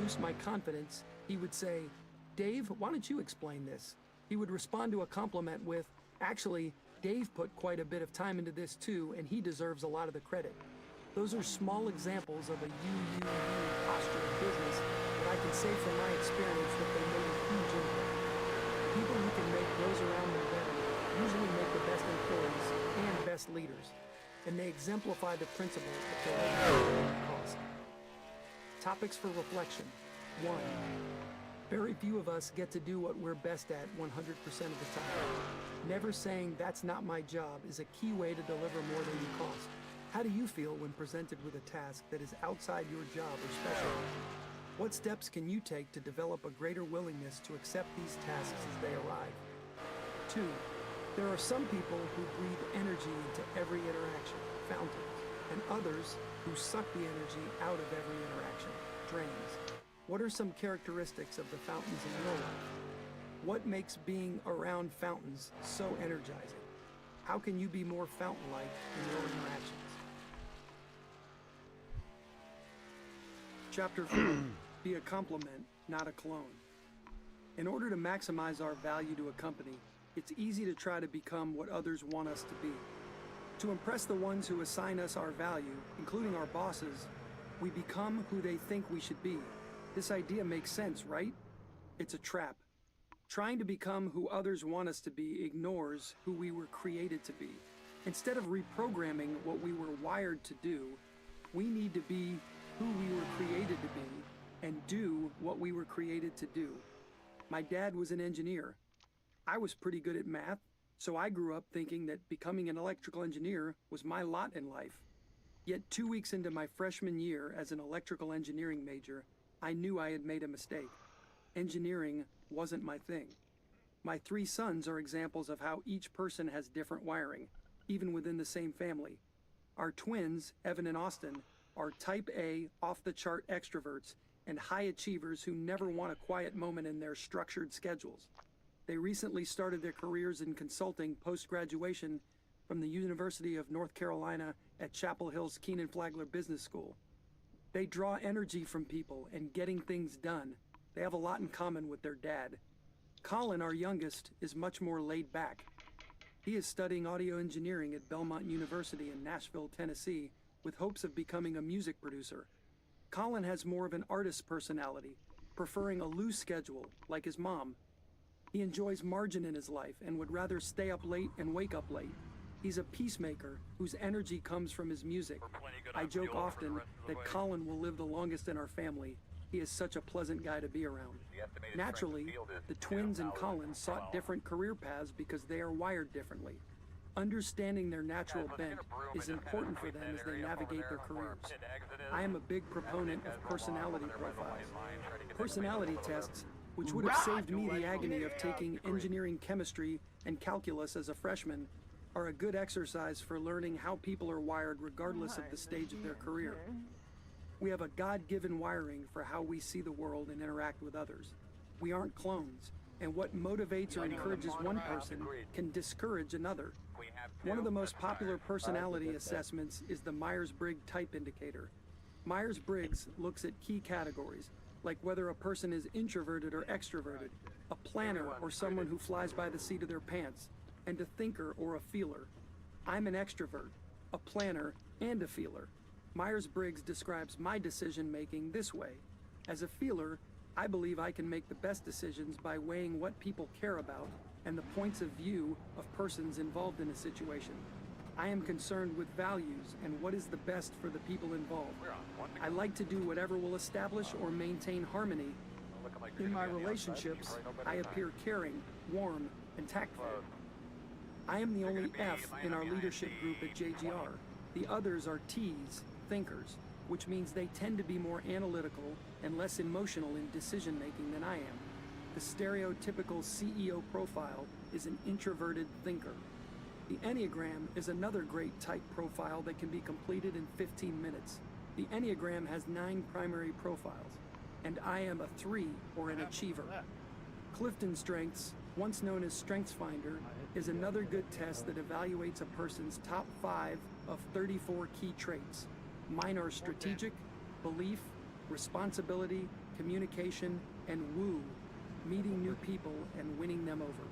boost my confidence, he would say, "Dave, why don't you explain this?" He would respond to a compliment with, "Actually, Dave put quite a bit of time into this too, and he deserves a lot of the credit." Those are small examples of a you posture in business that I can say from my experience that they made a huge impact. People who can make those around them better usually make the best employees and best leaders, and they exemplify the principle of delivering at cost. Topics for reflection. 1. Very few of us get to do what we're best at 100% of the time. Never saying "that's not my job" is a key way to deliver more than you cost. How do you feel when presented with a task that is outside your job or specialty? What steps can you take to develop a greater willingness to accept these tasks as they arrive? 2. There are some people who breathe energy into every interaction, fountains, and others who suck the energy out of every interaction, drains. What are some characteristics of the fountains in your life? What makes being around fountains so energizing? How can you be more fountain-like in your interactions? Chapter 4. Be a complement, not a clone. In order to maximize our value to a company, it's easy to try to become what others want us to be. To impress the ones who assign us our value, including our bosses, we become who they think we should be. This idea makes sense, right? It's a trap. Trying to become who others want us to be ignores who we were created to be. Instead of reprogramming what we were wired to do, we need to be who we were created to be and do what we were created to do. My dad was an engineer. I was pretty good at math, so I grew up thinking that becoming an electrical engineer was my lot in life. Yet 2 weeks into my freshman year as an electrical engineering major, I knew I had made a mistake. Engineering wasn't my thing. My 3 sons are examples of how each person has different wiring, even within the same family. Our twins, Evan and Austin, are type A, off-the-chart extroverts and high achievers who never want a quiet moment in their structured schedules. They recently started their careers in consulting post-graduation from the University of North Carolina at Chapel Hill's Keenan Flagler Business School. They draw energy from people and getting things done. They have a lot in common with their dad. Colin, our youngest, is much more laid back. He is studying audio engineering at Belmont University in Nashville, Tennessee, with hopes of becoming a music producer. Colin has more of an artist's personality, preferring a loose schedule, like his mom. He enjoys margin in his life and would rather stay up late and wake up late. He's a peacemaker whose energy comes from his music. I joke often that Colin will live the longest in our family. He is such a pleasant guy to be around. Naturally, the twins and Colin sought different career paths because they are wired differently. Understanding their natural bent is important for them as they navigate their careers. I am a big proponent of personality profiles. Personality tests, which would have saved me the agony of taking engineering chemistry and calculus as a freshman, are a good exercise for learning how people are wired regardless of the stage of their career. We have a God-given wiring for how we see the world and interact with others. We aren't clones, and what motivates or encourages one person can discourage another. One of the most popular personality assessments is the Myers-Briggs Type Indicator. Myers-Briggs looks at key categories, like whether a person is introverted or extroverted, a planner or someone who flies by the seat of their pants, and a thinker or a feeler. I'm an extrovert, a planner, and a feeler. Myers-Briggs describes my decision-making this way. As a feeler, I believe I can make the best decisions by weighing what people care about and the points of view of persons involved in a situation. I am concerned with values and what is the best for the people involved. I like to do whatever will establish or maintain harmony. In my relationships, I appear caring, warm, and tactful. I am the only F in our leadership group at JGR. The others are T's, thinkers, which means they tend to be more analytical and less emotional in decision-making than I am. The stereotypical CEO profile is an introverted thinker. The Enneagram is another great type profile that can be completed in 15 minutes. The Enneagram has 9 primary profiles, and I am a 3 or an achiever. Clifton Strengths, once known as StrengthsFinder, is another good test that evaluates a person's top 5 of 34 key traits. Mine are strategic, belief, responsibility, communication, and woo, meeting new people and winning them over.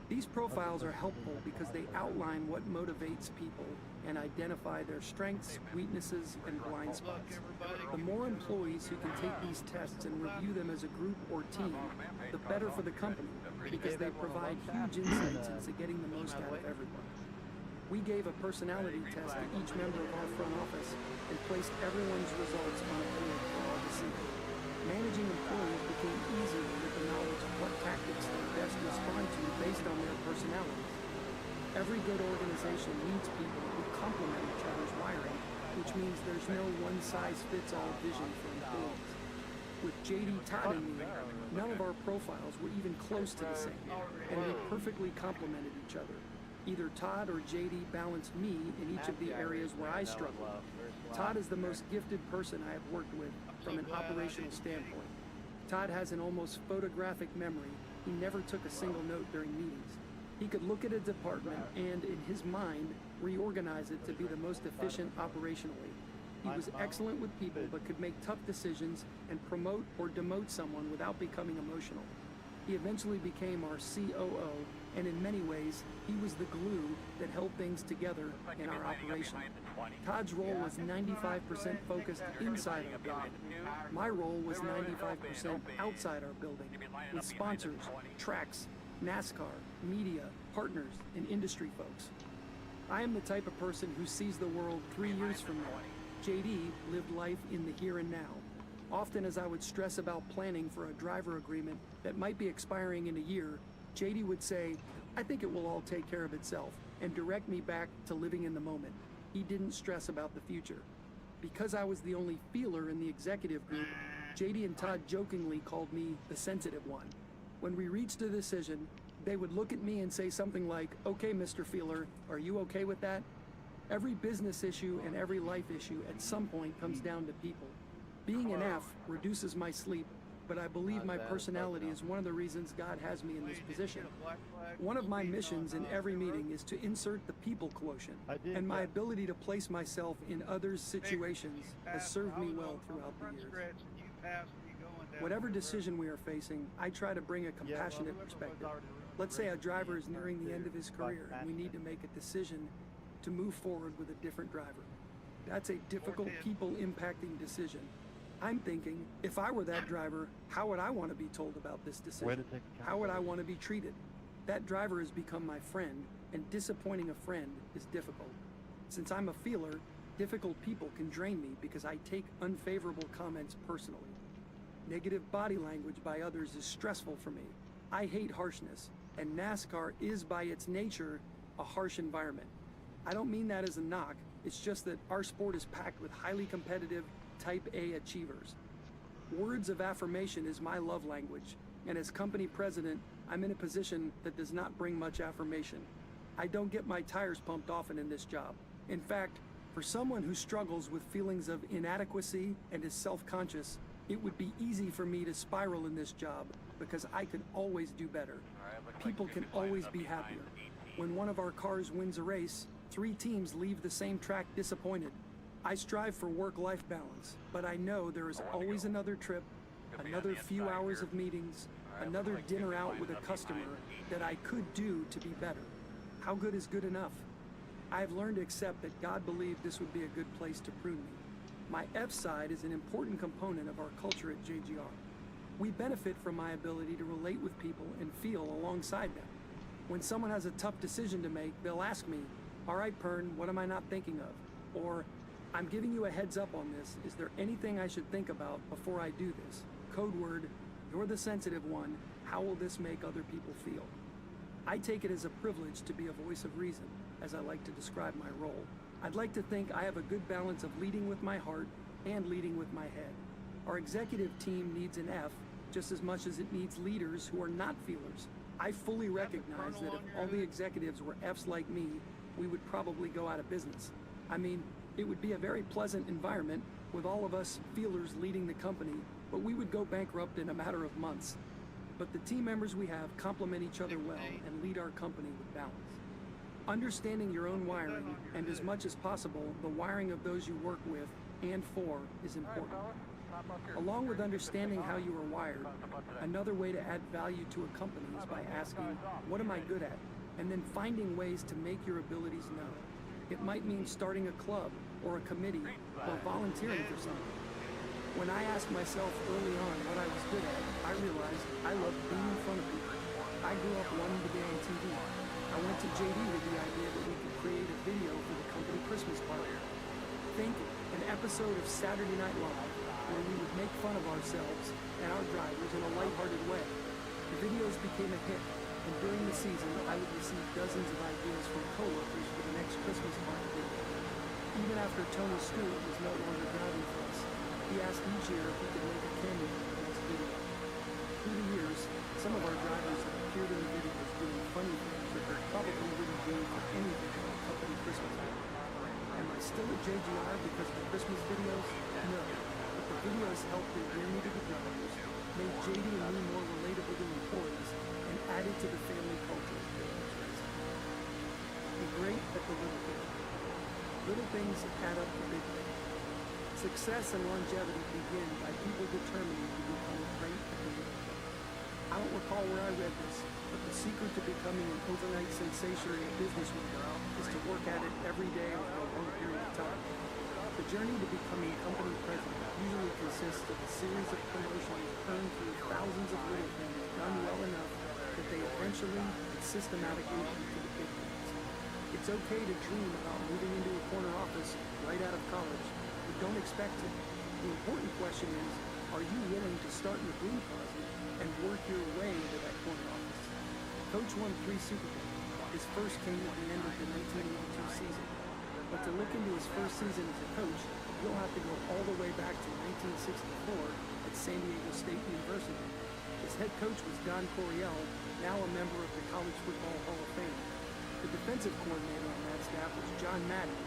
These profiles are helpful because they outline what motivates people and identify their strengths, weaknesses, and blind spots. The more employees who can take these tests and review them as a group or team, the better for the company, because they provide huge insights into getting the most out of everyone. We gave a personality test to each member of our front office and placed everyone's results on a board for all to see. Managing employees became easier with the knowledge of what tactics they best respond to based on their personalities. Every good organization needs people who complement each other's wiring, which means there's no one-size-fits-all vision for employees. With JD, Todd, and me, none of our profiles were even close to the same, and we perfectly complemented each other. Either Todd or JD balanced me in each of the areas where I struggled. Todd is the most gifted person I have worked with from an operational standpoint. Todd has an almost photographic memory. He never took a single note during meetings. He could look at a department and, in his mind, reorganize it to be the most efficient operationally. He was excellent with people but could make tough decisions and promote or demote someone without becoming emotional. He eventually became our COO, and in many ways, he was the glue that held things together in our operation. Todd's role was 95% focused inside our building. My role was 95% outside our building, with sponsors, tracks, NASCAR, media, partners, and industry folks. I am the type of person who sees the world 3 years from now. JD lived life in the here and now. Often as I would stress about planning for a driver agreement that might be expiring in a year, JD would say, "I think it will all take care of itself," and direct me back to living in the moment. He didn't stress about the future. Because I was the only feeler in the executive group, JD and Todd jokingly called me the sensitive one. When we reached a decision, they would look at me and say something like, "Okay, Mr. Feeler, are you okay with that?" Every business issue and every life issue at some point comes down to people. Being an F reduces my sleep, but I believe my personality is one of the reasons God has me in this position. One of my missions in every meeting is to insert the people quotient, and my ability to place myself in others' situations has served me well throughout the years. Whatever decision we are facing, I try to bring a compassionate perspective. Let's say a driver is nearing the end of his career and we need to make a decision to move forward with a different driver. That's a difficult, people-impacting decision. I'm thinking, if I were that driver, how would I want to be told about this decision? How would I want to be treated? That driver has become my friend, and disappointing a friend is difficult. Since I'm a feeler, difficult people can drain me because I take unfavorable comments personally. Negative body language by others is stressful for me. I hate harshness, and NASCAR is by its nature a harsh environment. I don't mean that as a knock, it's just that our sport is packed with highly competitive, Type A achievers. Words of affirmation is my love language, and as company president, I'm in a position that does not bring much affirmation. I don't get my tires pumped often in this job. In fact, for someone who struggles with feelings of inadequacy and is self-conscious, it would be easy for me to spiral in this job because I could always do better. People can always be happier. When one of our cars wins a race, 3 teams leave the same track disappointed. I strive for work-life balance, but I know there is always another trip, another few hours of meetings, another dinner out with a customer that I could do to be better. How good is good enough? I have learned to accept that God believed this would be a good place to prune me. My F side is an important component of our culture at JGR. We benefit from my ability to relate with people and feel alongside them. When someone has a tough decision to make, they'll ask me, "All right, Pern, what am I not thinking of?" Or, "I'm giving you a heads up on this. Is there anything I should think about before I do this?" Code word, "You're the sensitive one. How will this make other people feel?" I take it as a privilege to be a voice of reason, as I like to describe my role. I'd like to think I have a good balance of leading with my heart and leading with my head. Our executive team needs an F just as much as it needs leaders who are not feelers. I fully recognize that if all the executives were Fs like me, we would probably go out of business. I mean, it would be a very pleasant environment with all of us feelers leading the company, but we would go bankrupt in a matter of months. But the team members we have complement each other well and lead our company with balance. Understanding your own wiring, and as much as possible, the wiring of those you work with and for, is important. Along with understanding how you are wired, another way to add value to a company is by asking, what am I good at? And then finding ways to make your abilities known. It might mean starting a club or a committee or volunteering for something. When I asked myself early on what I was good at, I realized I loved being in front of people. I grew up wanting to be on TV. I went to JD with the idea that we could create a video for the company Christmas party. Think an episode of Saturday Night Live where we would make fun of ourselves and our drivers in a lighthearted way. The videos became a hit, and during the season, I would receive dozens of ideas from coworkers for the next Christmas party video. Even after Tony Stewart was no longer driving for us, he asked each year if we could make a cameo for the next video. Through the years, some of our drivers have appeared in the videos doing funny things that they probably wouldn't do for any video on company Christmas video. Am I still at JGR because of the Christmas videos? No. But the videos helped endear me to the drivers, made JD and me more relatable to employees, and added to the family culture of business racing. Be great at the little things. Little things add up to big things. Success and longevity begin by people determining to become great at the little things. I don't recall where I read this, but the secret to becoming an overnight sensation in the business world is to work at it every day over a long period of time. The journey to becoming company president usually consists of a series of promotions earned through thousands of little things done well enough that they eventually and systematically lead to the big things. It's okay to dream about moving into a corner office right out of college, but don't expect to. The important question is, are you willing to start in the broom closet and work your way into that corner office? Coach won 3 Super Bowls. His first came at the end of the 1982 season. But to look into his first season as a coach, you'll have to go all the way back to 1964 at San Diego State University. His head coach was Don Coryell, now a member of the College Football Hall of Fame. The defensive coordinator on that staff was John Madden,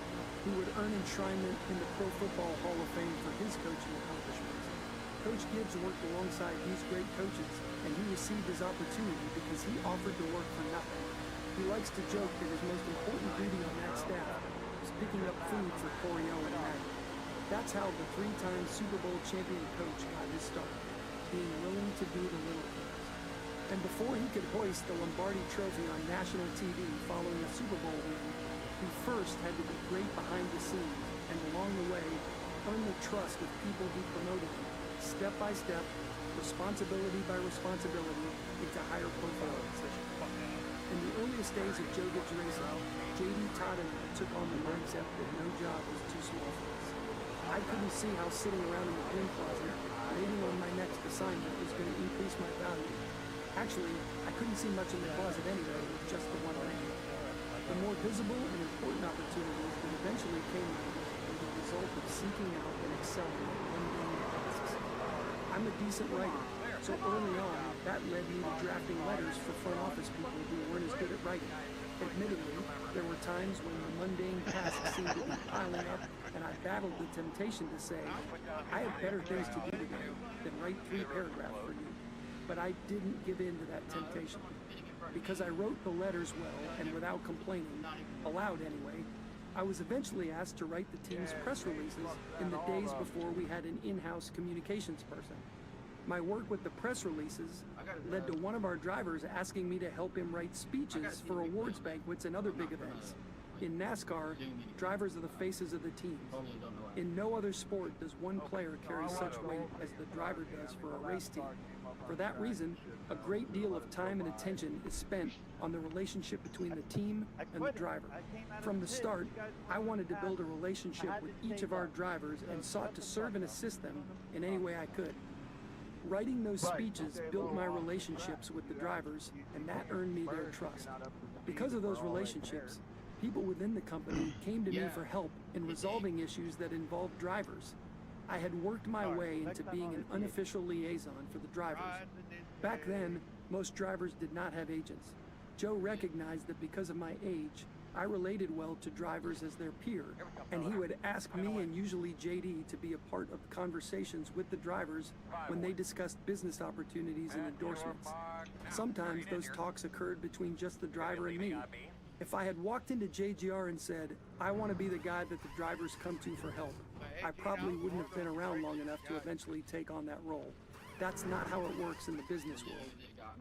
who would earn enshrinement in the Pro Football Hall of Fame for his coaching accomplishments. Coach Gibbs worked alongside these great coaches, and he received his opportunity because he offered to work for nothing. He likes to joke that his most important duty on that staff was picking up food for Coryell and Madden. That's how the 3-time Super Bowl champion coach got his start, being willing to do the little things. And before he could hoist the Lombardi Trophy on national TV following a Super Bowl win, he first had to be great behind the scenes and along the way earn the trust of people who promoted him, step by step, responsibility by responsibility, into higher profile positions. In the earliest days of Joe Gibbs Racing, JD Todd and I took on the mindset that no job was too small for us. I couldn't see how sitting around in the broom closet, waiting on my next assignment was going to increase my value. Actually, I couldn't see much in the closet anyway with just the one man. The more visible and important opportunities that eventually came to me were the result of seeking out and excelling at mundane tasks. I'm a decent writer, so early on, that led me to drafting letters for front office people who weren't as good at writing. Admittedly, there were times when the mundane tasks seemed to be piling up, and I battled the temptation to say, I have better things to do today than write 3 paragraphs for you. But I didn't give in to that temptation. Because I wrote the letters well and without complaining, aloud anyway, I was eventually asked to write the team's press releases in the days before we had an in-house communications person. My work with the press releases led to one of our drivers asking me to help him write speeches for awards banquets and other big events. In NASCAR, drivers are the faces of the teams. In no other sport does one player carry such weight as the driver does for a race team. For that reason, a great deal of time and attention is spent on the relationship between the team and the driver. From the start, I wanted to build a relationship with each of our drivers and sought to serve and assist them in any way I could. Writing those speeches built my relationships with the drivers, and that earned me their trust. Because of those relationships, people within the company came to me for help in resolving issues that involved drivers. I had worked my way into being an unofficial liaison for the drivers. Back then, most drivers did not have agents. Joe recognized that because of my age, I related well to drivers as their peer, and he would ask me and usually JD to be a part of conversations with the drivers when they discussed business opportunities and endorsements. Sometimes those talks occurred between just the driver and me. If I had walked into JGR and said, I want to be the guy that the drivers come to for help, I probably wouldn't have been around long enough to eventually take on that role. That's not how it works in the business world.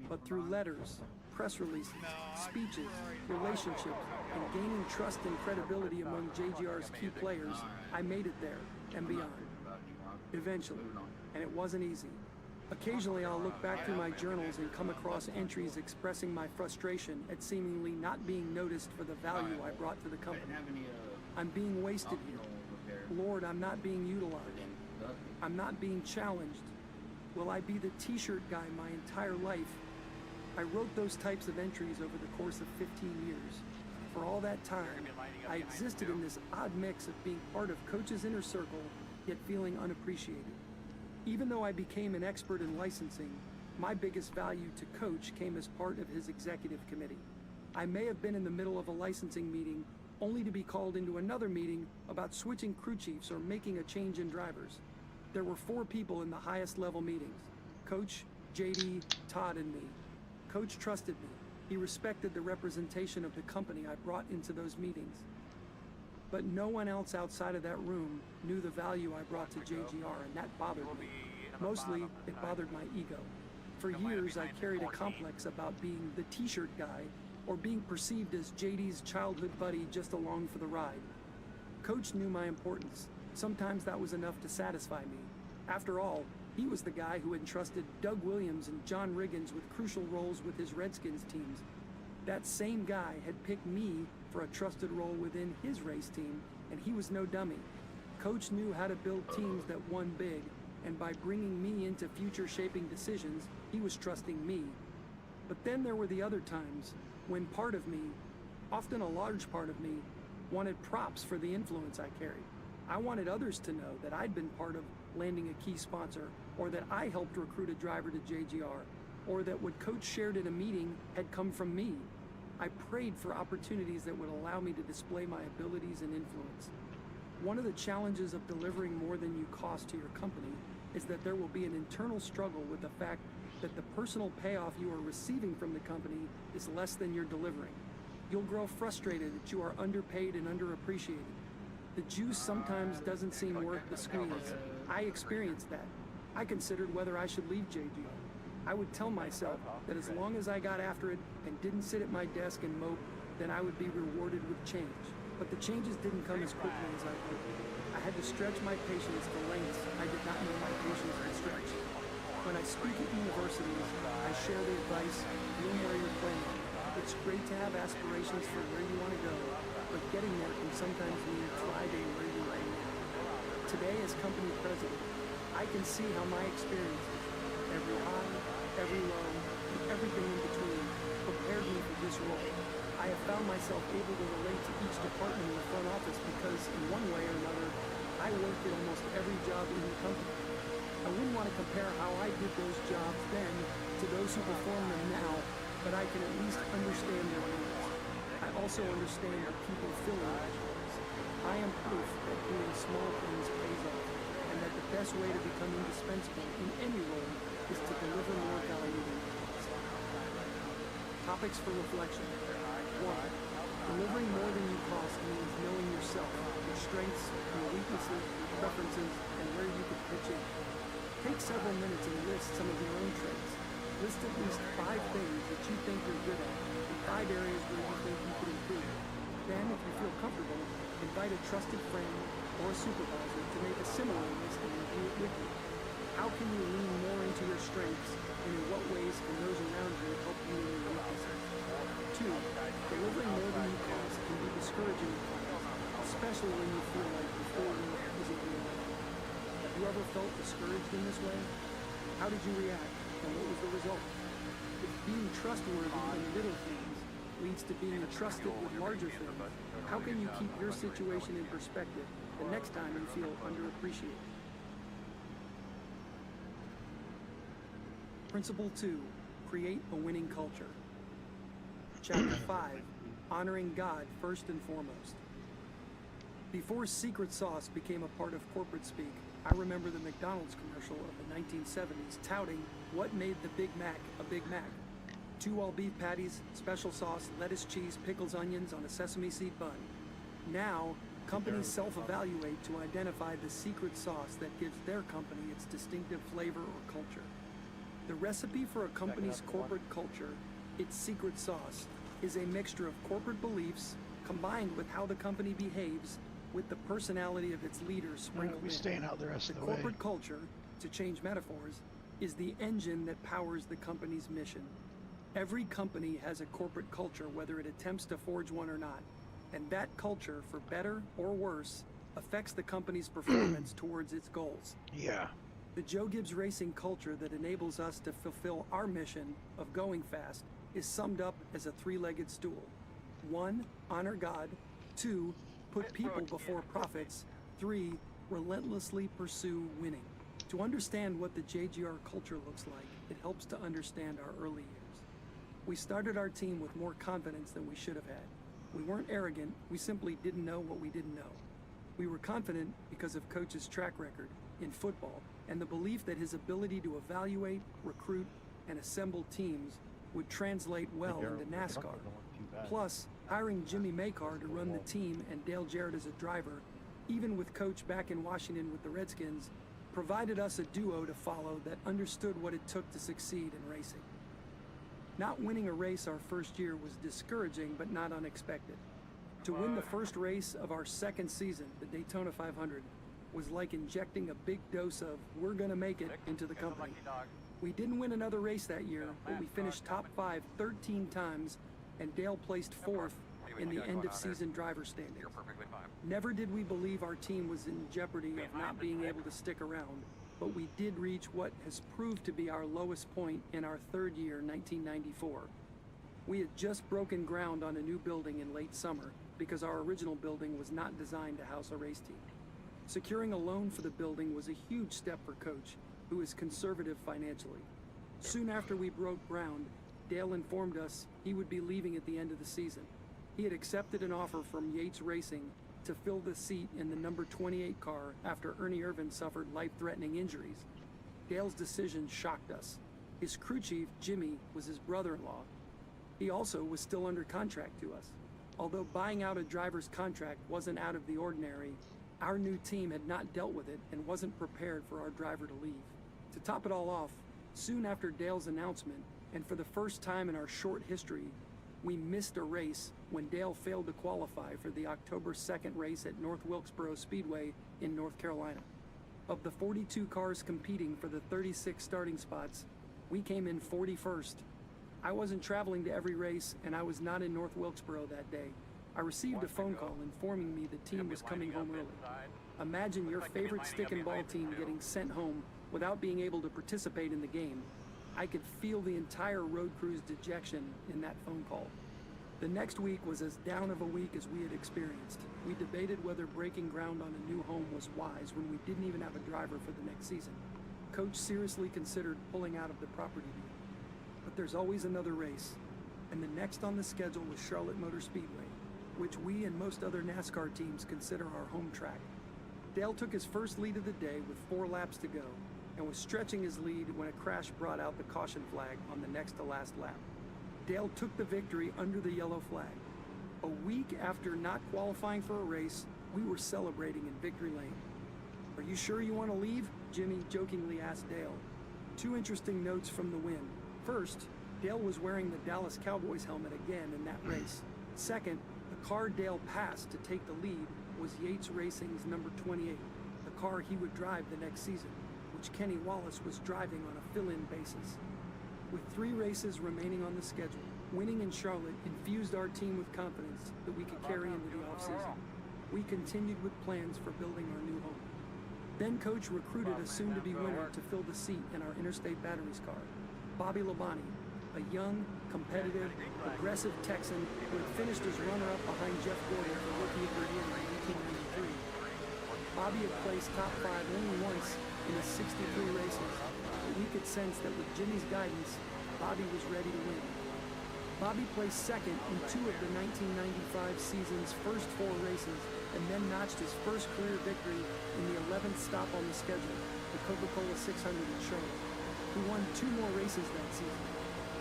But through letters, press releases, speeches, relationships, and gaining trust and credibility among JGR's key players, I made it there and beyond. Eventually, and it wasn't easy. Occasionally I'll look back through my journals and come across entries expressing my frustration at seemingly not being noticed for the value I brought to the company. I'm being wasted here. Lord, I'm not being utilized. I'm not being challenged. Will I be the t-shirt guy my entire life? I wrote those types of entries over the course of 15 years. For all that time, I existed in this odd mix of being part of Coach's inner circle, yet feeling unappreciated. Even though I became an expert in licensing, my biggest value to Coach came as part of his executive committee. I may have been in the middle of a licensing meeting, only to be called into another meeting about switching crew chiefs or making a change in drivers. There were 4 people in the highest level meetings: Coach, JD, Todd, and me. Coach trusted me. He respected the representation of the company I brought into those meetings. But no one else outside of that room knew the value I brought to JGR, and that bothered me. Mostly, it bothered my ego. For years, I carried a complex about being the t-shirt guy or being perceived as JD's childhood buddy just along for the ride. Coach knew my importance. Sometimes that was enough to satisfy me. After all, he was the guy who entrusted Doug Williams and John Riggins with crucial roles with his Redskins teams. That same guy had picked me for a trusted role within his race team, and he was no dummy. Coach knew how to build teams that won big, and by bringing me into future shaping decisions, he was trusting me. But then there were the other times when part of me, often a large part of me, wanted props for the influence I carried. I wanted others to know that I'd been part of landing a key sponsor, or that I helped recruit a driver to JGR, or that what Coach shared in a meeting had come from me. I prayed for opportunities that would allow me to display my abilities and influence. One of the challenges of delivering more than you cost to your company is that there will be an internal struggle with the fact that the personal payoff you are receiving from the company is less than you're delivering. You'll grow frustrated that you are underpaid and underappreciated. The juice sometimes doesn't seem worth the squeeze. I experienced that. I considered whether I should leave JGR. I would tell myself that as long as I got after it and didn't sit at my desk and mope, then I would be rewarded with change. But the changes didn't come as quickly as I hoped. I had to stretch my patience to lengths I did not know my patience could stretch. When I speak at universities, I share the advice, bloom where you're planted. It's great to have aspirations for where you want to go, but getting there can sometimes mean thriving where you are now. Today, as company president, I can see how my experiences, every high, every low, and everything in between, prepared me for this role. I have found myself able to relate to each department in the front office because, in one way or another, I worked at almost every job in the company. I wouldn't want to compare how I did those jobs then to those who perform them now, but I can at least understand their needs. I also understand the people filling those roles. I am proof that doing small things pays off, and that the best way to become indispensable in any role is to deliver more value than cost. Topics for reflection. 1. Delivering more than you cost means knowing yourself, your strengths, your weaknesses, your preferences, and where you could pitch in. Take several minutes and list some of your own traits. List at least 5 things that you think you're good at, and 5 areas where you think you could improve. Then, if you feel comfortable, invite a trusted friend or a supervisor to make a similar list and review it with you. How can you lean more into your strengths, and in what ways can those around you help you in your weaknesses? 2. Delivering more than you cost can be discouraging at times, especially when you feel like the full work isn't real. Have you ever felt discouraged in this way? How did you react, and what was the result? If being trustworthy in little things leads to being trusted with larger things, how can you keep your situation in perspective the next time you feel underappreciated? Principle 2, create a winning culture. Chapter 5, honoring God first and foremost. Before secret sauce became a part of corporate speak, I remember the McDonald's commercial of the 1970s touting what made the Big Mac a Big Mac. 2 all-beef patties, special sauce, lettuce, cheese, pickles, onions on a sesame seed bun. Now, Companies self-evaluate to identify the secret sauce that gives their company its distinctive flavor or culture. The recipe for a company's corporate culture, its secret sauce, is a mixture of corporate beliefs combined with how the company behaves with the personality of its leaders sprinkled in. Staying out the rest of the way. Corporate culture, to change metaphors, is the engine that powers the company's mission. Every company has a corporate culture, whether it attempts to forge one or not. And that culture, for better or worse, affects the company's performance towards its goals. Yeah. The Joe Gibbs Racing culture that enables us to fulfill our mission of going fast is summed up as a three-legged stool. 1, honor God. 2, put people before profits. 3, relentlessly pursue winning. To understand what the JGR culture looks like, it helps to understand our early years. We started our team with more confidence than we should have had. We weren't arrogant, we simply didn't know what we didn't know. We were confident because of Coach's track record in football and the belief that his ability to evaluate, recruit, and assemble teams would translate well into NASCAR. Plus, hiring Jimmy Makar to run the team and Dale Jarrett as a driver, even with Coach back in Washington with the Redskins, provided us a duo to follow that understood what it took to succeed in racing. Not winning a race our first year was discouraging, but not unexpected. To win the first race of our second season, the Daytona 500, was like injecting a big dose of "we're gonna make it" into the company. We didn't win another race that year, but we finished top 5 13 times, and Dale placed 4th in the end-of-season driver standings. Never did we believe our team was in jeopardy of not being able to stick around, but we did reach what has proved to be our lowest point in our third year, 1994. We had just broken ground on a new building in late summer because our original building was not designed to house a race team. Securing a loan for the building was a huge step for Coach, who is conservative financially. Soon after we broke ground, Dale informed us he would be leaving at the end of the season. He had accepted an offer from Yates Racing to fill the seat in the number 28 car after Ernie Irvan suffered life-threatening injuries. Dale's decision shocked us. His crew chief, Jimmy, was his brother-in-law. He also was still under contract to us. Although buying out a driver's contract wasn't out of the ordinary, our new team had not dealt with it and wasn't prepared for our driver to leave. To top it all off, soon after Dale's announcement, and for the first time in our short history, we missed a race when Dale failed to qualify for the October 2nd race at North Wilkesboro Speedway in North Carolina. Of the 42 cars competing for the 36 starting spots, we came in 41st. I wasn't traveling to every race, and I was not in North Wilkesboro that day. I received a phone call informing me the team was coming home early. Imagine your favorite stick and ball team getting sent home without being able to participate in the game. I could feel the entire road crew's dejection in that phone call. The next week was as down of a week as we had experienced. We debated whether breaking ground on a new home was wise when we didn't even have a driver for the next season. Coach seriously considered pulling out of the property deal. But there's always another race, and the next on the schedule was Charlotte Motor Speedway, which we and most other NASCAR teams consider our home track. Dale took his first lead of the day with 4 laps to go, and was stretching his lead when a crash brought out the caution flag on the next to last lap. Dale took the victory under the yellow flag. A week after not qualifying for a race, we were celebrating in Victory Lane. "Are you sure you want to leave?" Jimmy jokingly asked Dale. 2 interesting notes from the win. First, Dale was wearing the Dallas Cowboys helmet again in that race. Second, the car Dale passed to take the lead was Yates Racing's number 28, the car he would drive the next season, which Kenny Wallace was driving on a fill-in basis. With 3 races remaining on the schedule, winning in Charlotte infused our team with confidence that we could carry into the offseason. We continued with plans for building our new home. Then Coach recruited a soon-to-be winner to fill the seat in our Interstate Batteries car, Bobby Labonte, a young, competitive, aggressive Texan who had finished as runner-up behind Jeff Gordon for Rookie of the Year in 1993. Bobby had placed top 5 only once in his 63 races, but we could sense that with Jimmy's guidance, Bobby was ready to win. Bobby placed second in 2 of the 1995 season's first 4 races, and then notched his first career victory in the 11th stop on the schedule, the Coca-Cola 600 in Charlotte. He won 2 more races that season.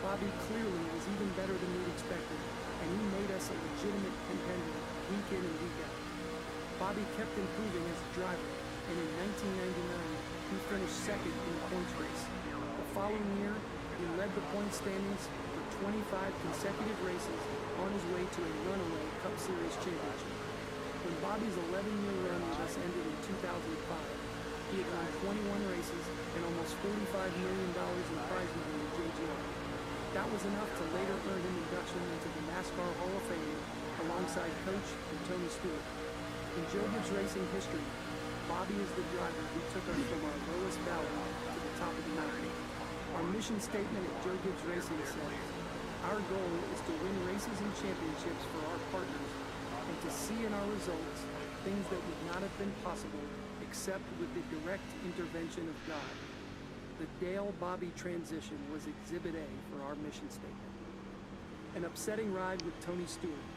Bobby clearly was even better than we'd expected, and he made us a legitimate contender week in and week out. Bobby kept improving as a driver, and in 1999, he finished second in the points race. The following year, he led the point standings for 25 consecutive races on his way to a runaway Cup Series championship. When Bobby's 11-year run with us ended in 2005, he had won 21 races and almost $45 million in prize money with JGR. That was enough to later earn him induction into the NASCAR Hall of Fame alongside Coach and Tony Stewart. In Joe Gibbs Racing history, Bobby is the driver who took us from our lowest valley to the top of the mountain. Our mission statement at Joe Gibbs Racing says, "Our goal is to win races and championships for our partners and to see in our results things that would not have been possible except with the direct intervention of God." The Dale-Bobby transition was Exhibit A for our mission statement. An upsetting ride with Tony Stewart.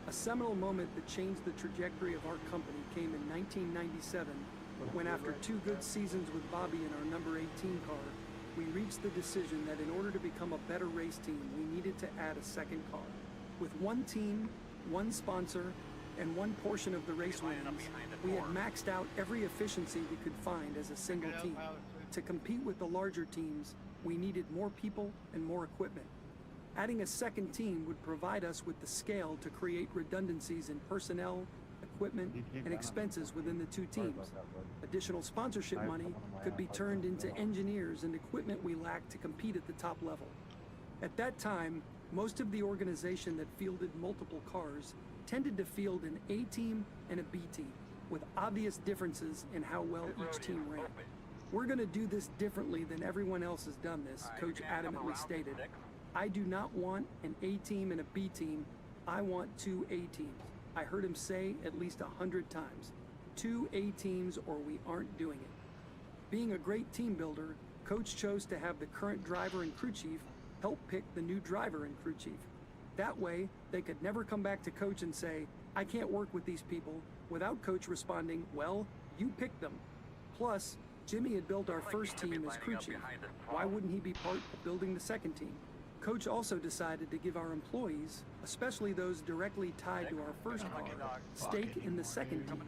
A seminal moment that changed the trajectory of our company came in 1997 when, after 2 good seasons with Bobby in our number 18 car, we reached the decision that in order to become a better race team, we needed to add a second car. With one team, one sponsor, and one portion of the race wins, we had maxed out every efficiency we could find as a single team. To compete with the larger teams, we needed more people and more equipment. Adding a second team would provide us with the scale to create redundancies in personnel, equipment, and expenses within the 2 teams. Additional sponsorship money could be turned into engineers and equipment we lacked to compete at the top level. At that time, most of the organization that fielded multiple cars tended to field an A team and a B team, with obvious differences in how well each team ran. "We're going to do this differently than everyone else has done this," Coach adamantly stated. "I do not want an A team and a B team. I want 2 A teams." I heard him say at least 100 times. 2 A teams or we aren't doing it. Being a great team builder, Coach chose to have the current driver and crew chief help pick the new driver and crew chief. That way, they could never come back to Coach and say, "I can't work with these people," without Coach responding, "Well, you picked them." Plus, Jimmy had built our first team as crew chief. Why wouldn't he be part of building the second team? Coach also decided to give our employees, especially those directly tied to our first car, stake in the second team.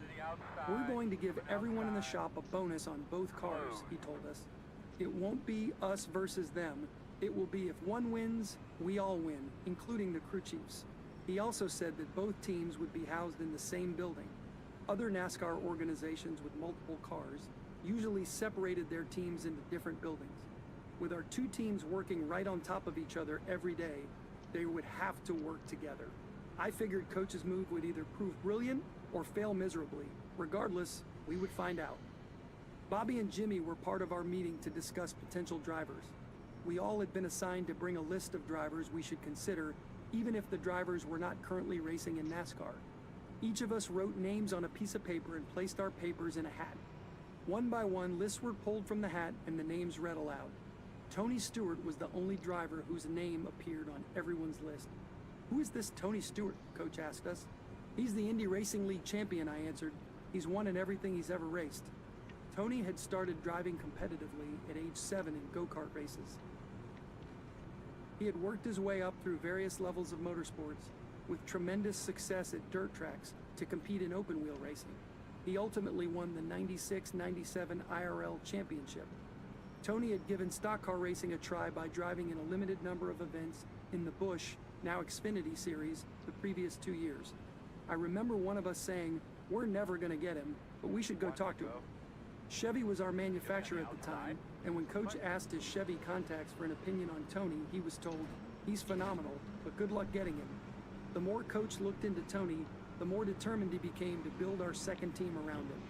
"We're going to give everyone in the shop a bonus on both cars," he told us. "It won't be us versus them. It will be if one wins, we all win, including the crew chiefs." He also said that both teams would be housed in the same building. Other NASCAR organizations with multiple cars usually separated their teams into different buildings. With our 2 teams working right on top of each other every day, they would have to work together. I figured Coach's move would either prove brilliant or fail miserably. Regardless, we would find out. Bobby and Jimmy were part of our meeting to discuss potential drivers. We all had been assigned to bring a list of drivers we should consider, even if the drivers were not currently racing in NASCAR. Each of us wrote names on a piece of paper and placed our papers in a hat. One by one, lists were pulled from the hat and the names read aloud. Tony Stewart was the only driver whose name appeared on everyone's list. "Who is this Tony Stewart?" Coach asked us. "He's the Indy Racing League champion," I answered. "He's won in everything he's ever raced." Tony had started driving competitively at age 7 in go-kart races. He had worked his way up through various levels of motorsports, with tremendous success at dirt tracks to compete in open-wheel racing. He ultimately won the 96-97 IRL championship. Tony had given stock car racing a try by driving in a limited number of events in the Busch, now Xfinity series, the previous 2 years. I remember one of us saying, "We're never going to get him, but we should go talk to him." Chevy was our manufacturer at the time, and when Coach asked his Chevy contacts for an opinion on Tony, he was told, "He's phenomenal, but good luck getting him." The more Coach looked into Tony, the more determined he became to build our second team around him.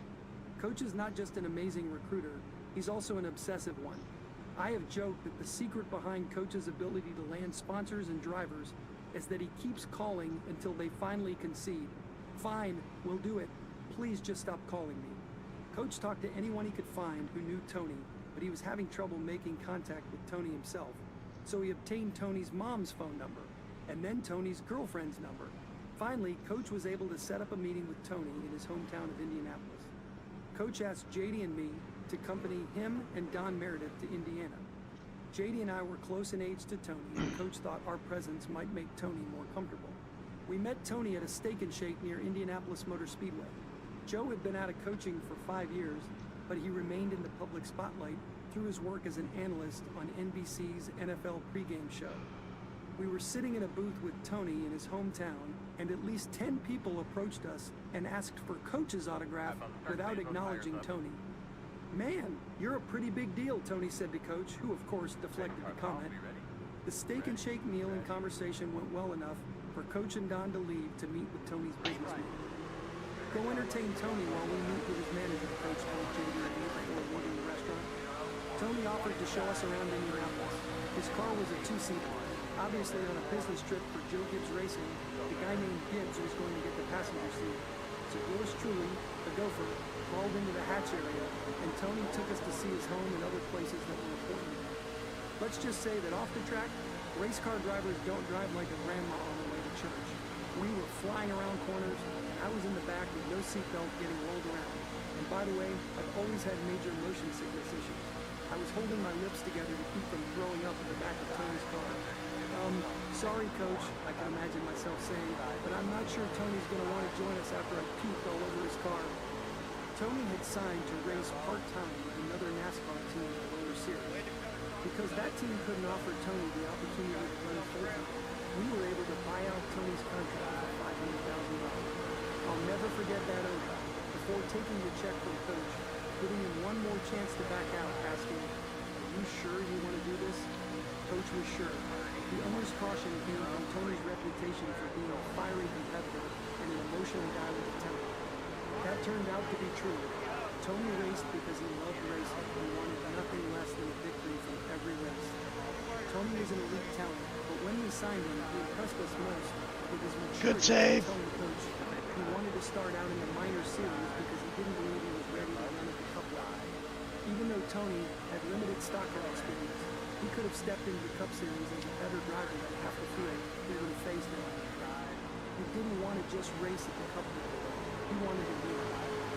Coach is not just an amazing recruiter, he's also an obsessive one. I have joked that the secret behind Coach's ability to land sponsors and drivers is that he keeps calling until they finally concede. "Fine, we'll do it. Please just stop calling me." Coach talked to anyone he could find who knew Tony, but he was having trouble making contact with Tony himself. So he obtained Tony's mom's phone number, and then Tony's girlfriend's number. Finally, Coach was able to set up a meeting with Tony in his hometown of Indianapolis. Coach asked JD and me to accompany him and Don Meredith to Indiana. JD and I were close in age to Tony, and Coach thought our presence might make Tony more comfortable. We met Tony at a Steak and Shake near Indianapolis Motor Speedway. Joe had been out of coaching for 5 years, but he remained in the public spotlight through his work as an analyst on NBC's NFL pregame show. We were sitting in a booth with Tony in his hometown, and at least 10 people approached us and asked for Coach's autograph without acknowledging Tony. "Man, you're a pretty big deal," Tony said to Coach, who of course deflected the comment. The Steak and Shake meal and conversation went well enough for Coach and Don to leave to meet with Tony's business meeting. "Go entertain Tony while we meet with his manager," Coach told JD and me before leaving the restaurant. Tony offered to show us around Indianapolis. His car was a two-seater. Obviously on a business trip for Joe Gibbs Racing, the guy named Gibbs was going to get the passenger seat. So yours truly, the gopher, crawled into the hatch area, and Tony took us to see his home and other places that were important to him. Let's just say that off the track, race car drivers don't drive like a grandma on the way to church. We were flying around corners, and I was in the back with no seatbelt getting rolled around. And by the way, I've always had major motion sickness issues. I was holding my lips together to keep from throwing up in the back of Tony's car. Sorry, Coach, I can imagine myself saying, but I'm not sure Tony's going to want to join us after I puked all over his car. Tony had signed to race part-time with another NASCAR team in the lower series. Because that team couldn't offer Tony the opportunity to run full-time, we were able to buy out Tony's contract for $500,000. I'll never forget that oath. Before taking the check from Coach, giving him one more chance to back out, asking, "Are you sure you want to do this?" Coach was sure. The owner's caution came from Tony's reputation for being a fiery competitor and an emotional guy with a temper. That turned out to be true. Tony raced because he loved racing and wanted nothing less than a victory from every race. Tony is an elite talent, but when we signed him, he impressed us most with his maturity. Good save. Coach. He wanted to start out in the minor series because he didn't believe he was ready to run at the Cup level. Even though Tony had limited stock car experience, he could have stepped into the Cup Series as a better driver than half the field he would have faced him. He didn't want to just race at the Cup level. He wanted to win.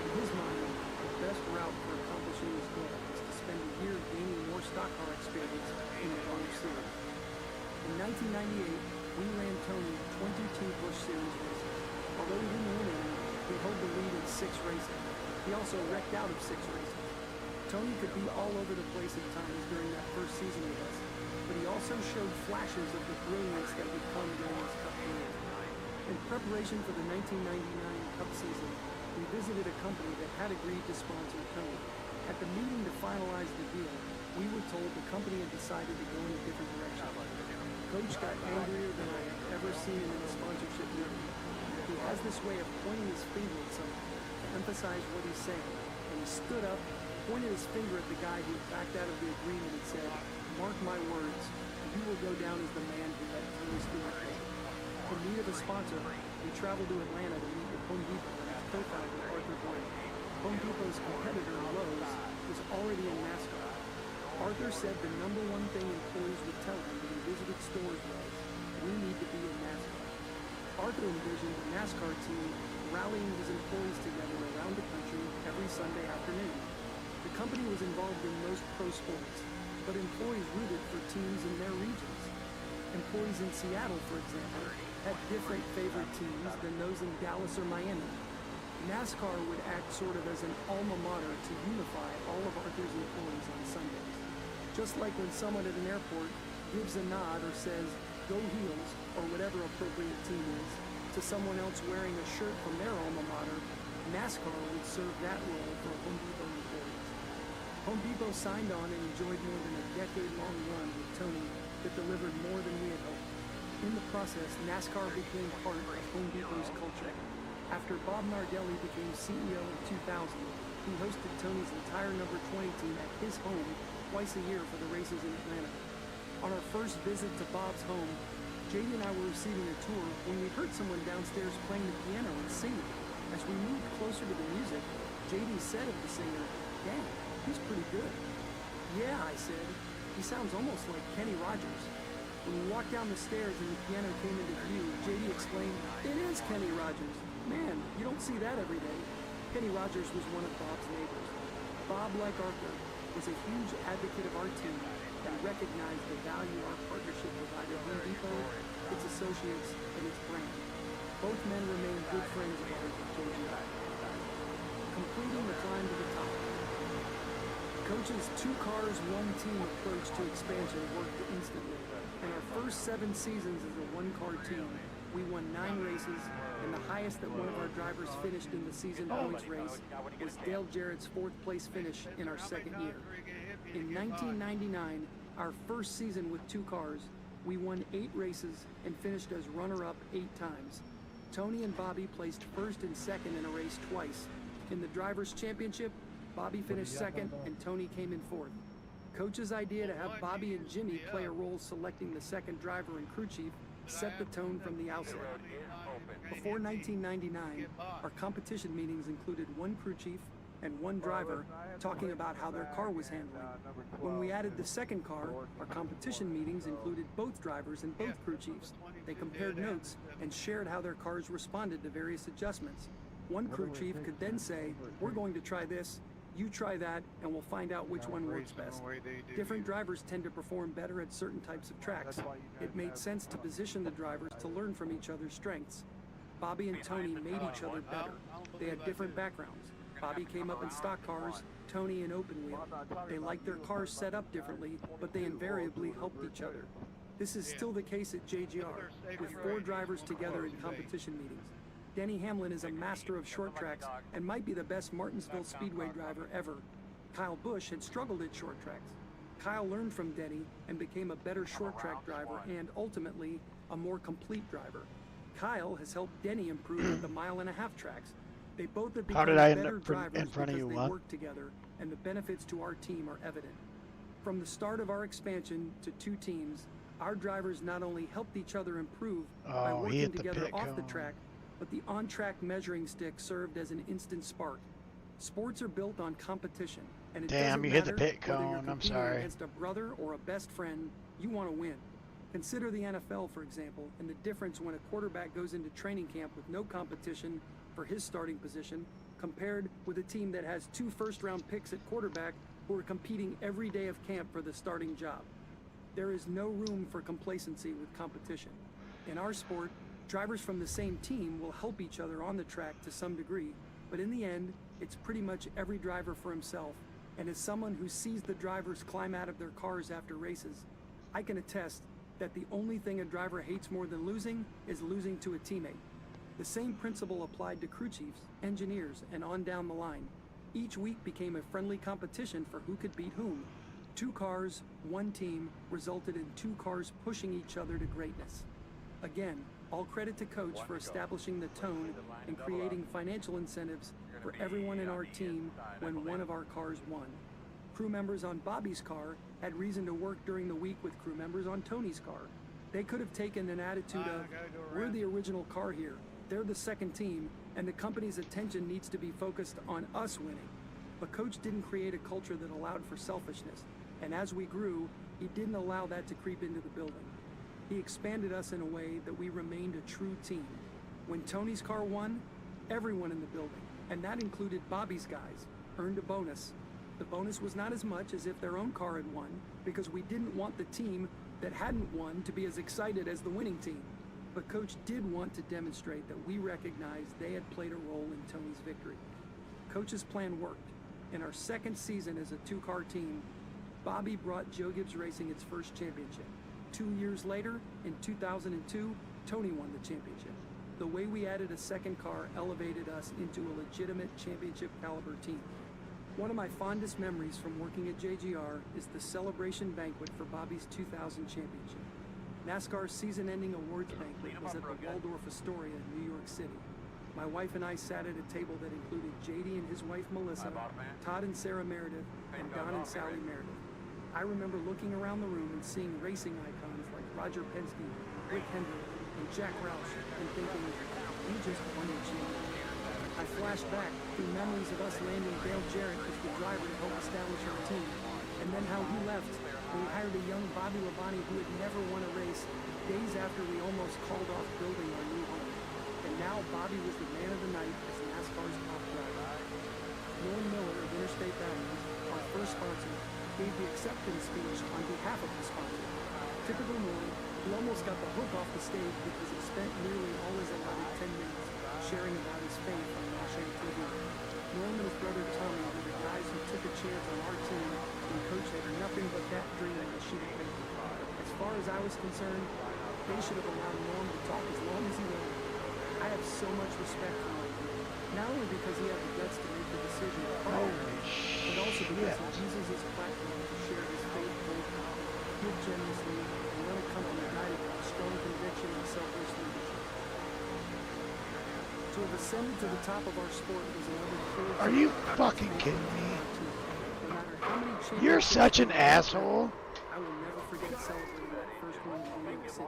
In his mind, the best route for accomplishing his goal was to spend a year gaining more stock car experience in the lower series. In 1998, we ran Tony 22 Busch Series races. Although he didn't win any, he held the lead in 6 races. He also wrecked out of 6 races. Tony could be all over the place at times during that first season with us, but he also showed flashes of the brilliance that would come during his Cup career. In preparation for the 1999 Cup season, we visited a company that had agreed to sponsor Tony. At the meeting to finalize the deal, we were told the company had decided to go in a different direction. Coach got angrier than I have ever seen him in a sponsorship meeting. He has this way of pointing his finger at someone to emphasize what he's saying, and he stood up, pointed his finger at the guy who backed out of the agreement and said, "Mark my words, you will go down as the man who let Tony Stewart go." In need of a sponsor, we traveled to Atlanta to meet with Home Depot and its co-founder Arthur Blank. Home Depot's competitor, Lowe's, was already in NASCAR. Arthur said the number one thing employees would tell him when he visited stores was, "We need to be in NASCAR." Arthur envisioned a NASCAR team rallying his employees together around the country every Sunday afternoon. The company was involved in most pro sports, but employees rooted for teams in their regions. Employees in Seattle, for example, had different favorite teams than those in Dallas or Miami. NASCAR would act sort of as an alma mater to unify all of Arthur's employees on Sundays. Just like when someone at an airport gives a nod or says, "Go Heels," or whatever appropriate team is, to someone else wearing a shirt from their alma mater, NASCAR would serve that role for Home Depot employees. Home Depot signed on and enjoyed more than a decade-long run with Tony that delivered more than we had hoped. In the process, NASCAR became part of Home Depot's culture. After Bob Nardelli became CEO in 2000, he hosted Tony's entire number 20 team at his home twice a year for the races in Atlanta. On our first visit to Bob's home, JD and I were receiving a tour when we heard someone downstairs playing the piano and singing. As we moved closer to the music, JD said of the singer, "Dang, he's pretty good." "Yeah," I said, "he sounds almost like Kenny Rogers." When we walked down the stairs and the piano came into view, JD exclaimed, "It is Kenny Rogers. Man, you don't see that every day." Kenny Rogers was one of Bob's neighbors. Bob, like Arthur, was a huge advocate of our team and recognized the value our partnership provided Home Depot, its associates, and its brand. Both men remain good friends of ours at JGR. Completing the climb to the top. Coach's two cars, one team approach to expansion worked instantly. In our first 7 seasons as a one-car team, we won 9 races, and the highest that one of our drivers finished in the season points race was Dale Jarrett's 4th place finish in our second year. In 1999, our first season with 2 cars, we won 8 races and finished as runner-up 8 times. Tony and Bobby placed first and second in a race twice. In the Drivers' Championship, Bobby finished second and Tony came in 4th. Coach's idea to have Bobby and Jimmy play a role selecting the second driver and crew chief set the tone from the outset. Before 1999, our competition meetings included 1 crew chief and 1 driver talking about how their car was handling. When we added the second car, our competition meetings included both drivers and both crew chiefs. They compared notes and shared how their cars responded to various adjustments. One crew chief could then say, "We're going to try this, you try that, and we'll find out which one works best." Different drivers tend to perform better at certain types of tracks. It made sense to position the drivers to learn from each other's strengths. Bobby and Tony made each other better. They had different backgrounds. Bobby came up in stock cars, Tony in open wheel. They liked their cars set up differently, but they invariably helped each other. This is still the case at JGR, with 4 drivers together in competition meetings. Denny Hamlin is a master of short tracks and might be the best Martinsville Speedway driver ever. Kyle Busch had struggled at short tracks. Kyle learned from Denny and became a better short track driver and, ultimately, a more complete driver. Kyle has helped Denny improve at the 1.5-mile tracks. They both have become better drivers because they work together, and the benefits to our team are evident. From the start of our expansion to 2 teams, our drivers not only helped each other improve by working together off the track, but the on-track measuring stick served as an instant spark. Sports are built on competition, and it doesn't matter hit the pit whether you're cone. I'm competing sorry. against a brother or a best friend, you want to win. Consider the NFL, for example, and the difference when a quarterback goes into training camp with no competition for his starting position, compared with a team that has 2 first-round picks at quarterback who are competing every day of camp for the starting job. There is no room for complacency with competition. In our sport, drivers from the same team will help each other on the track to some degree, but in the end, it's pretty much every driver for himself. And as someone who sees the drivers climb out of their cars after races, I can attest that the only thing a driver hates more than losing is losing to a teammate. The same principle applied to crew chiefs, engineers, and on down the line. Each week became a friendly competition for who could beat whom. 2 cars, 1 team resulted in 2 cars pushing each other to greatness. Again, all credit to Coach for establishing the tone and creating financial incentives for everyone in our team when one of our cars won. Crew members on Bobby's car had reason to work during the week with crew members on Tony's car. They could have taken an attitude of, "We're the original car here, they're the second team, and the company's attention needs to be focused on us winning." But Coach didn't create a culture that allowed for selfishness, and as we grew, he didn't allow that to creep into the building. He expanded us in a way that we remained a true team. When Tony's car won, everyone in the building, and that included Bobby's guys, earned a bonus. The bonus was not as much as if their own car had won, because we didn't want the team that hadn't won to be as excited as the winning team. But Coach did want to demonstrate that we recognized they had played a role in Tony's victory. Coach's plan worked. In our second season as a 2-car team, Bobby brought Joe Gibbs Racing its first championship. 2 years later, in 2002, Tony won the championship. The way we added a second car elevated us into a legitimate championship caliber team. One of my fondest memories from working at JGR is the celebration banquet for Bobby's 2000 championship. NASCAR's season-ending awards banquet was at the Waldorf Astoria in New York City. My wife and I sat at a table that included JD and his wife Melissa, Todd and Sarah Meredith, and Don and Sally Meredith. I remember looking around the room and seeing racing icons like Roger Penske, Rick Hendrick, and Jack Roush, and thinking, "We just won the championship." I flashed back through memories of us landing Dale Jarrett as the driver to help establish our team, and then how he left when we hired a young Bobby Labonte who had never won a race days after we almost called off building our new home. And now Bobby was the man of the night as NASCAR's top driver. Norm Miller of Interstate Batteries, our first sponsor, gave the acceptance speech on behalf of the sponsor. Typical Norm, He almost got the hook off the stage because he spent nearly all his allotted 10 minutes sharing about his faith on National TV. Norm and his brother Tommy were the guys who took a chance on our team when Coach had nothing but that dream on the sheet of paper. As far as I was concerned, they should have allowed Norm to talk as long as he wanted. I have so much respect for Norm, not only because he had the guts to make the decision to follow him, but also because he uses his platform to share his faith boldly, give generously, and run a company guided by strong conviction and selfless leadership. To have ascended to the top of our sport was another clear. Are you fucking kidding me? No matter how many You're championships such an we had, asshole. I will never forget celebrating that first win in New York City.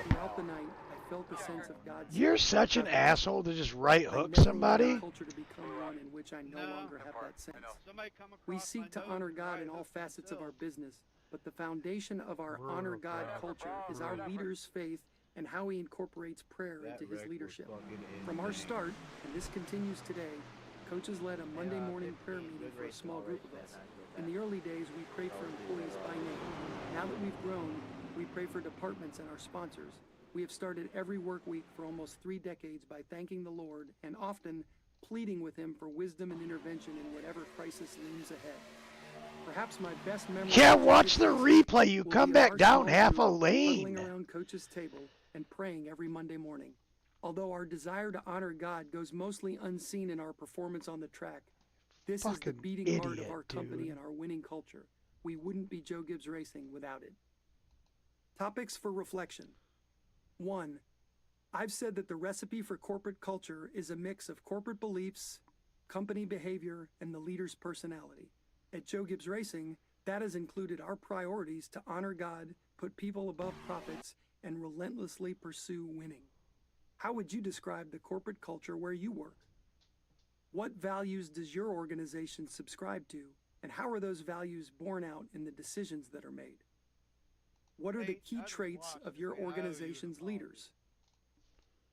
Throughout the night, I felt the sense of God's. You're such an asshole to just right I hook never wanted somebody. our culture to become one in which I no longer have that sense. We seek to honor God in all facets of our business, but the foundation of our honor God culture is our leader's faith and how he incorporates prayer into his leadership. From our start, and this continues today, coaches led a Monday morning prayer meeting for a small group of us. In the early days, we prayed for employees by name. Now that we've grown, we pray for departments and our sponsors. We have started every work week for almost 3 decades by thanking the Lord and often pleading with him for wisdom and intervention in whatever crisis looms ahead. Perhaps my best memory. Yeah, of watch the Coach's replay. You will come be of back our down small half a group lane. huddling around Coach's table and praying every Monday morning. Although our desire to honor God goes mostly unseen in our performance on the track, this is the Fucking beating heart of idiot, our company dude. and our winning culture. We wouldn't be Joe Gibbs Racing without it. Topics for reflection. 1. I've said that the recipe for corporate culture is a mix of corporate beliefs, company behavior, and the leader's personality. At Joe Gibbs Racing, that has included our priorities to honor God, put people above profits, and relentlessly pursue winning. How would you describe the corporate culture where you work? What values does your organization subscribe to, and how are those values borne out in the decisions that are made? What are the key traits of your organization's leaders?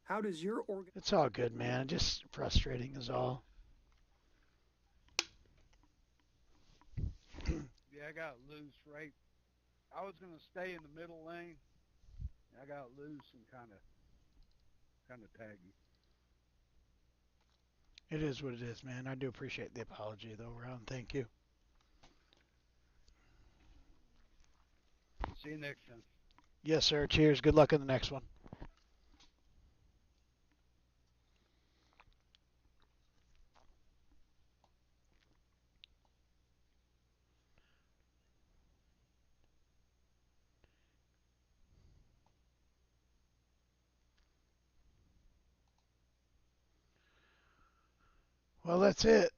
How does your It's all good, man. Just frustrating is all. Yeah, I got loose right. I was gonna stay in the middle lane. I got loose and kind of taggy. It is what it is, man. I do appreciate the apology, though, Ron. Thank you. See you next time. Yes, sir. Cheers. Good luck in the next one. Well, that's it.